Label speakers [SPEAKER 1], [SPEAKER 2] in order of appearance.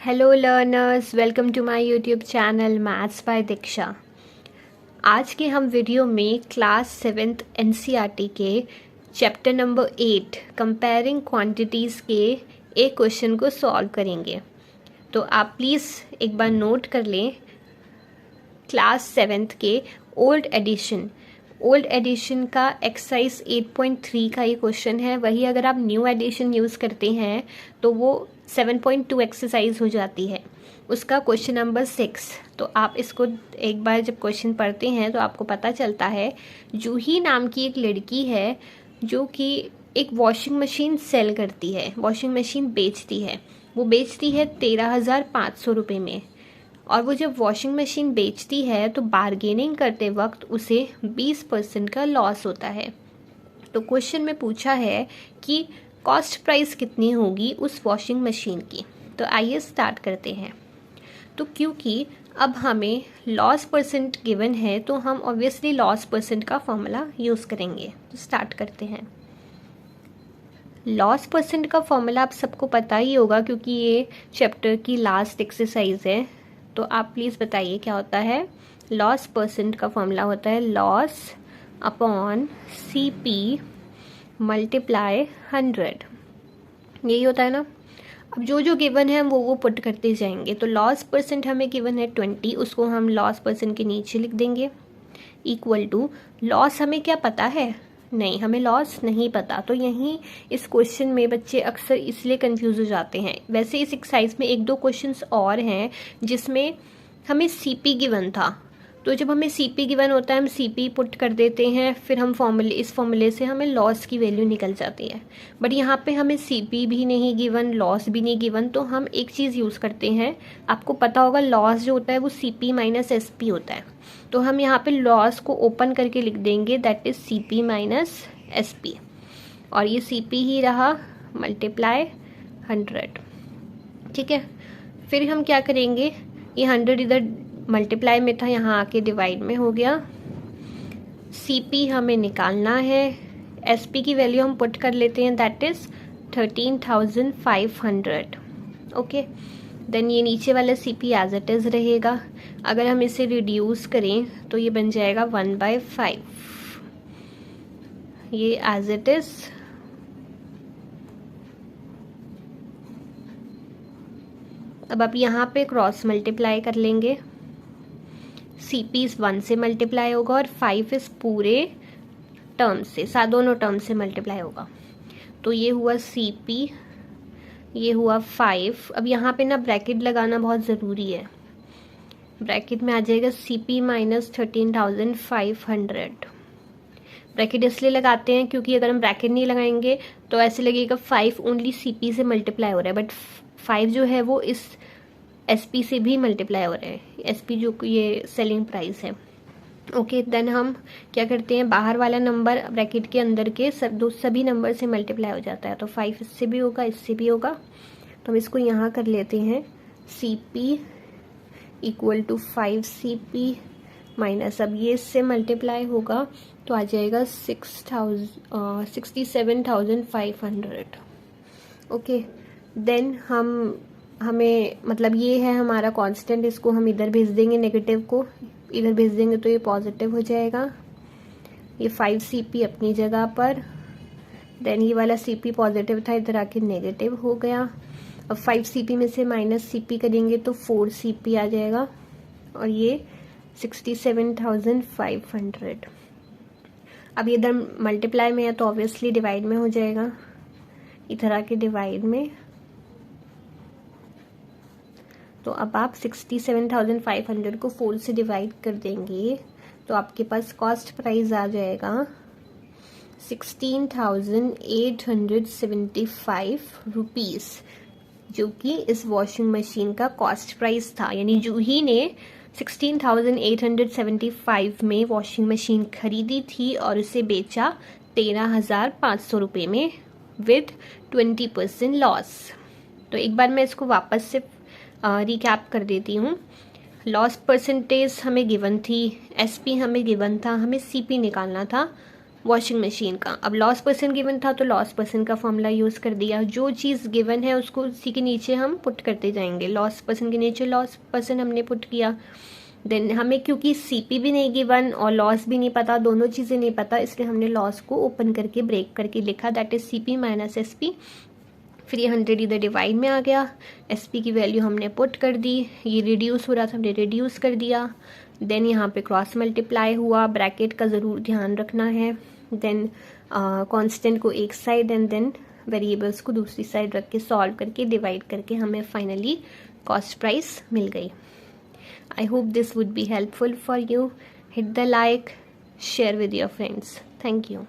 [SPEAKER 1] Hello learners, welcome to my YouTube channel maths by Diksha. आज के हम वीडियो में क्लास 7th एनसीईआरटी के चैप्टर नंबर 8 कंपेयरिंग क्वांटिटीज़ के एक क्वेश्चन को सॉल्व करेंगे। तो आप प्लीज़ एक बार नोट कर लें, क्लास 7th के ओल्ड एडिशन का एक्सरसाइज 8.3 का ये क्वेश्चन है। वही अगर आप न्यू एडिशन यूज़ करते हैं तो वो 7.2 एक्सरसाइज हो जाती है, उसका क्वेश्चन नंबर 6। तो आप इसको एक बार जब क्वेश्चन पढ़ते हैं तो आपको पता चलता है, जूही नाम की एक लड़की है जो कि एक वॉशिंग मशीन सेल करती है, वॉशिंग मशीन बेचती है। वो बेचती है 13,500 रुपये में, और वो जब वॉशिंग मशीन बेचती है तो बार्गेनिंग करते वक्त उसे 20% का लॉस होता है। तो क्वेश्चन में पूछा है कि कॉस्ट प्राइस कितनी होगी उस वॉशिंग मशीन की। तो आइए स्टार्ट करते हैं। तो क्योंकि अब हमें लॉस परसेंट गिवन है तो हम ऑब्वियसली लॉस परसेंट का फॉर्मूला यूज़ करेंगे। तो स्टार्ट करते हैं। लॉस परसेंट का फॉर्मूला आप सबको पता ही होगा क्योंकि ये चैप्टर की लास्ट एक्सरसाइज है। तो आप प्लीज़ बताइए क्या होता है। लॉस परसेंट का फॉर्मूला होता है लॉस अपॉन CP मल्टीप्लाई 100। यही होता है ना। अब जो जो गिवन है वो पुट करते जाएंगे। तो लॉस परसेंट हमें गिवन है 20, उसको हम लॉस परसेंट के नीचे लिख देंगे, इक्वल टू लॉस हमें क्या पता है, नहीं हमें लॉस नहीं पता। तो यहीं इस क्वेश्चन में बच्चे अक्सर इसलिए कंफ्यूज हो जाते हैं। वैसे इस एक्सरसाइज में एक दो क्वेश्चंस और हैं जिसमें हमें CP गिवन था। तो जब हमें CP गिवन होता है हम CP पुट कर देते हैं, फिर हम इस फॉर्मूले से हमें लॉस की वैल्यू निकल जाती है। बट यहाँ पे हमें CP भी नहीं गिवन, लॉस भी नहीं गिवन। तो हम एक चीज़ यूज़ करते हैं, आपको पता होगा लॉस जो होता है वो CP माइनस SP होता है। तो हम यहाँ पे लॉस को ओपन करके लिख देंगे, that is CP minus SP, और ये CP ही रहा मल्टीप्लाई 100। ठीक है, फिर हम क्या करेंगे, ये 100 इधर मल्टीप्लाई में था, यहाँ आके डिवाइड में हो गया। CP हमें निकालना है, SP की वैल्यू हम पुट कर लेते हैं, दैट इज 13,500। ओके, देन ये नीचे वाला CP एज इट इज़ रहेगा। अगर हम इसे रिड्यूस करें तो ये बन जाएगा 1/5, ये एज इट इज़। अब आप यहाँ पे क्रॉस मल्टीप्लाई कर लेंगे, CP इस 1 से मल्टीप्लाई होगा और 5 इस पूरे टर्म से, दोनों टर्म से मल्टीप्लाई होगा। तो ये हुआ CP, ये हुआ 5। अब यहाँ पे ना ब्रैकेट लगाना बहुत ज़रूरी है। ब्रैकेट में आ जाएगा CP माइनस 13,500। ब्रैकेट इसलिए लगाते हैं क्योंकि अगर हम ब्रैकेट नहीं लगाएंगे तो ऐसे लगेगा 5 ओनली CP से मल्टीप्लाई हो रहा है, बट 5 जो है वो इस SP से भी मल्टीप्लाई हो रहा है, SP जो ये सेलिंग प्राइस है। ओके, देन हम क्या करते हैं, बाहर वाला नंबर ब्रैकेट के अंदर के सभी नंबर से मल्टीप्लाई हो जाता है। तो 5 इससे भी होगा, इससे भी होगा। तो हम इसको यहाँ कर लेते हैं, CP equal to 5CP minus, अब ये इससे मल्टीप्लाई होगा तो आ जाएगा 67,500। ओके, देन हमें मतलब ये है हमारा कांस्टेंट, इसको हम इधर भेज देंगे, नेगेटिव को इधर भेज देंगे तो ये पॉजिटिव हो जाएगा। ये 5CP अपनी जगह पर, देन ये वाला CP पॉजिटिव था, इधर आके नेगेटिव हो गया। अब 5CP में से माइनस CP करेंगे तो 4CP आ जाएगा, और ये 67,500। अब इधर मल्टीप्लाई में है तो ऑब्वियसली डिवाइड में हो जाएगा, इधर आके डिवाइड में। तो अब आप 67,500 को 4 से डिवाइड कर देंगे तो आपके पास कॉस्ट प्राइस आ जाएगा 16,875 रुपीज़, जो कि इस वॉशिंग मशीन का कॉस्ट प्राइस था। यानी जूही ने 16,875 में वॉशिंग मशीन खरीदी थी और उसे बेचा 13,500 रुपये में विद 20% लॉस। तो एक बार मैं इसको वापस से रिकैप कर देती हूँ। लॉस परसेंटेज हमें गिवन थी, SP हमें गिवन था, हमें CP निकालना था। वॉशिंग मशीन का। अब लॉस पर्सन गिवन था तो लॉस पर्सन का फॉर्मूला यूज़ कर दिया, जो चीज़ गिवन है उसको उसी के नीचे हम पुट करते जाएंगे। लॉस पर्सन के नीचे लॉस पर्सन हमने पुट किया। देन हमें क्योंकि सीपी भी नहीं गिवन और लॉस भी नहीं पता, दोनों चीज़ें नहीं पता, इसलिए हमने लॉस को ओपन करके ब्रेक करके लिखा, that is CP minus SP. फिर ये 100 इधर डिवाइड में आ गया, एसपी की वैल्यू हमने पुट कर दी, ये रिड्यूस हो रहा था हमने रिड्यूस कर दिया। देन यहाँ पे क्रॉस मल्टीप्लाई हुआ, ब्रैकेट का ज़रूर ध्यान रखना है। देन कांस्टेंट को एक साइड एंड देन वेरिएबल्स को दूसरी साइड रख के सॉल्व करके डिवाइड करके हमें फाइनली कॉस्ट प्राइस मिल गई। I hope this would be helpful for you. Hit the like, share with your friends. Thank you.